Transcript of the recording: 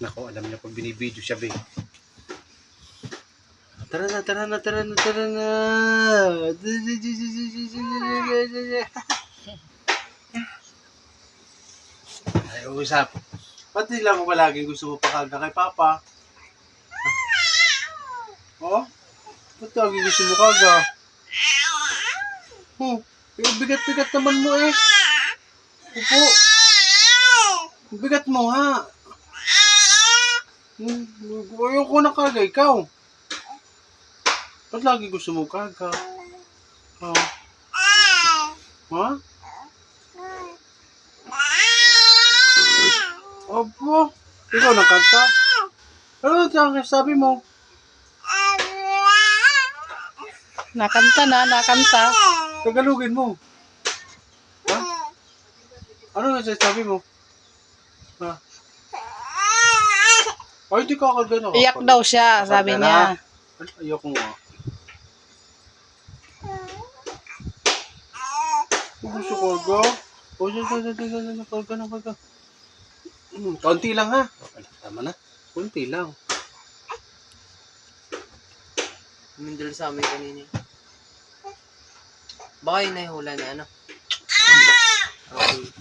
Nako, alam niya pag binibidyo siya, be. Tara na, tara na, tara na, tara na. Ay, usap. Pati lang ko palaging gusto mo pakaga kay Papa. Oh? Ba't lagi gusto mo kaga? Oh, bigat-bigat naman mo eh. Opo. Bigat mo ha. Ayoko na kaga, ikaw. Ba't lagi gusto mo kaga? Oh. Ha? Opo. Ikaw nakanta? Ano ang sabi mo? Nakanta na, nakanta. Tagalogin mo. Ha? Ano sabi mo? Ha? Ay, di ka kagana. Iyak daw siya, sabi niya. Ayoko nga. Gusto ko aga. O, kaga. Konti lang ha. Tama na. Konti lang. Umindol sa amin kanina. Baka yun na yung hula na ano. Okay.